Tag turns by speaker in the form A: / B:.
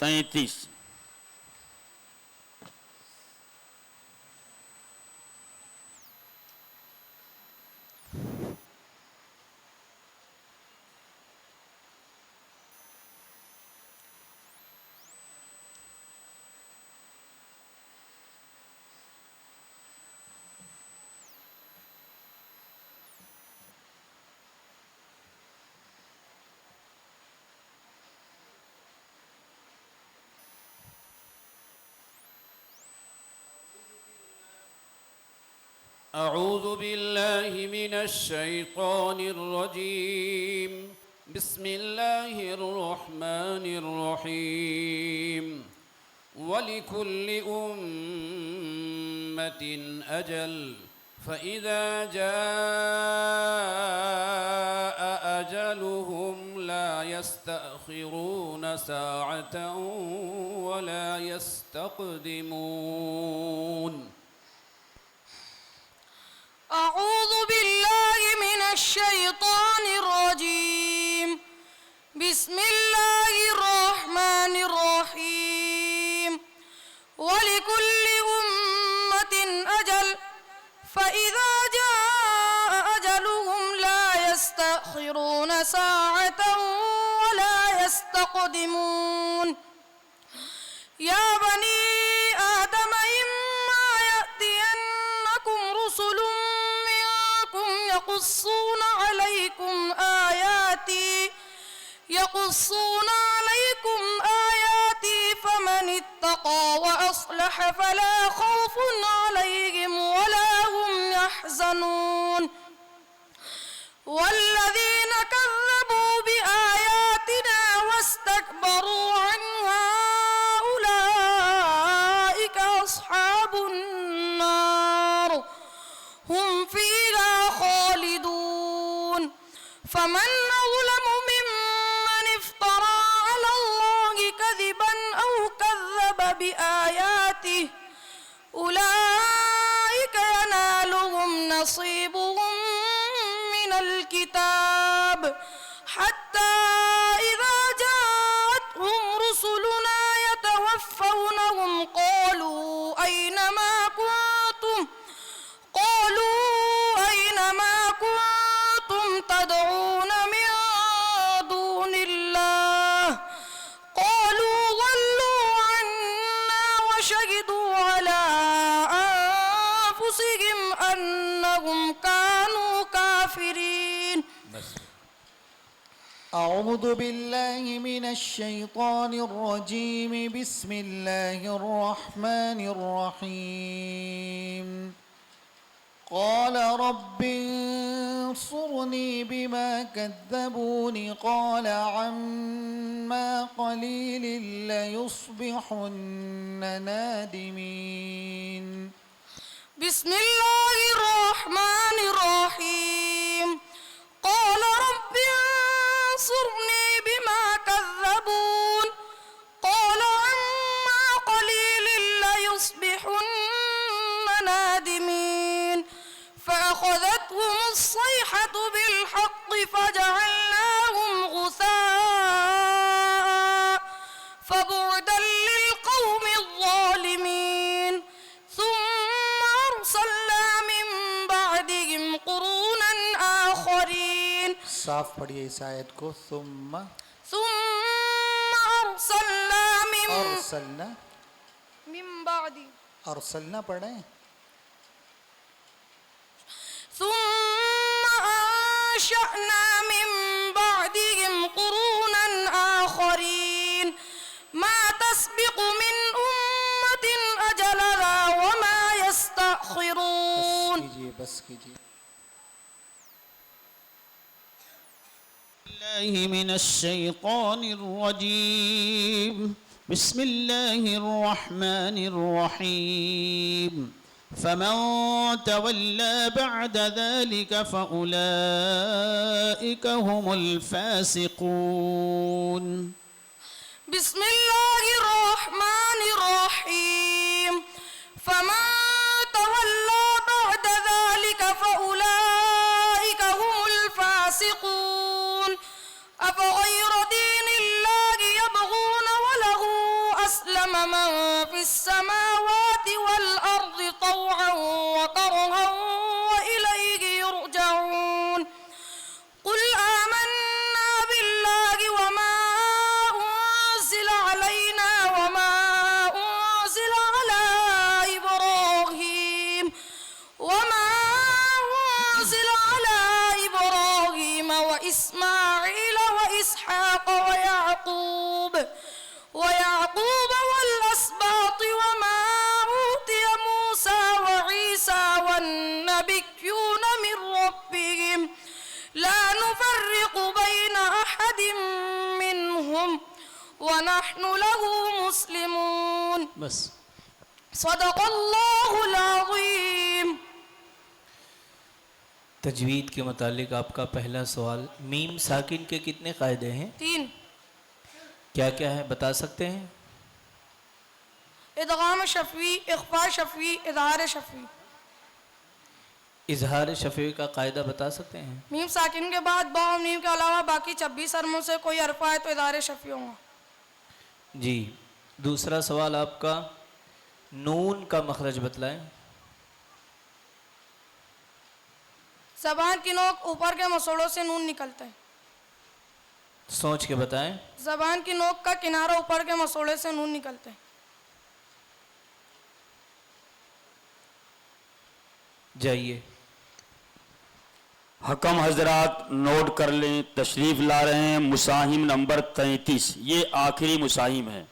A: 33.
B: أعوذ بالله من الشيطان الرجيم. بسم الله الرحمن الرحيم. ولكل أمة أجل فإذا جاء أجلهم لا يستأخرون ساعة ولا يستقدمون.
C: أعوذ بالله من الشيطان الرجيم. بسم الله الرحمن الرحيم. ولكل أمة أجل فإذا جاء أجلهم لا يستأخرون ساعة ولا يستقدمون. يا بني آدم إما يأتينكم رسل يقصون عليكم آياتي فمن اتقى وأصلح فلا خوف عليهم ولا هم يحزنون. والذين كذبوا بآياتنا واستكبروا عنها أولئك أصحاب النار هم فيها خالدون. فمن أظلم ممن افترى على الله كذبا أو كذب بآياته أولئك ينالهم نصيبهم من الكتاب حتى إذا جاءتهم رسلنا يتوفونهم قالوا أين ما كنتم تدعون من دون الله قالوا ضلوا عنا وشهدوا على أنفسهم أنهم كانوا كافرين.
D: أعوذ بالله من الشيطان الرجيم. بسم الله الرحمن الرحيم. قال رب انصرني بما كذبون قال عما قليل ليصبحن نادمين.
C: بسم الله الرحمن الرحيم. قال رب انصرني بما كذبون قال عما قليل ليصبحن نادمين. فأخذتهم الصيحة بالحق فجعلناهم غثاء فبعدا للقوم الظالمين. ثم أرسلنا من بعدهم قرونا آخرين.
D: साफ पढ़िए इस आयत को. ثم
C: أرسلنا من بعد
D: أرسلنا पढ़े.
C: ثم أنشأنا من بعدهم قرونا آخرين ما تسبق من أمة أجلها وما يستأخرون.
D: बस कीजिए.
E: الله من الشيطان الرجيم. بسم الله الرحمن الرحيم. فمن تولى بعد ذلك فأولئك هم الفاسقون.
C: بسم الله الرحمن الرحيم. فمن تولى بعد ذلك فأولئك هم الفاسقون. أفغير دين الله يبغون وله من في السماوات والأرض طوعا وكرها وإليه يرجعون قل آمنا بالله وما أنزل علينا وما أنزل على إبراهيم وإسماعيل وإسحاق ويعقوب والأسباط وما أوتي موسى وعيسى والنبيون من ربهم لا نفرق بين أحد منهم ونحن له مسلمون
E: बस
C: صدق الله العظيم।
A: तजवीद के मुतालिक आपका पहला सवाल, मीम साकिन के कितने कायदे हैं?
C: 3
A: क्या क्या है बता सकते हैं?
C: इदगाम शफवी, इख्फा शफवी, इजहार शफवी।
A: इजहार शफी का कायदा बता सकते हैं?
C: मीम साकिन के बाद बा और मीम के अलावा बाकी 26 हरमों से कोई हरफा है तो इजहार शफवी होगा।
A: जी। दूसरा सवाल आपका, नून का मखरज बतलाएं।
C: ज़बान की नोक ऊपर के मसोड़ों से नून निकलता है।
A: सोच के बताएं।
C: ज़बान की नोक का किनारा ऊपर के मसोड़े से नून निकलता है।
A: जाइए।
F: हकम हजरात नोट कर लें, तशरीफ ला रहे हैं मुसाहिम नंबर 33, ये आखिरी मुसाहिम है।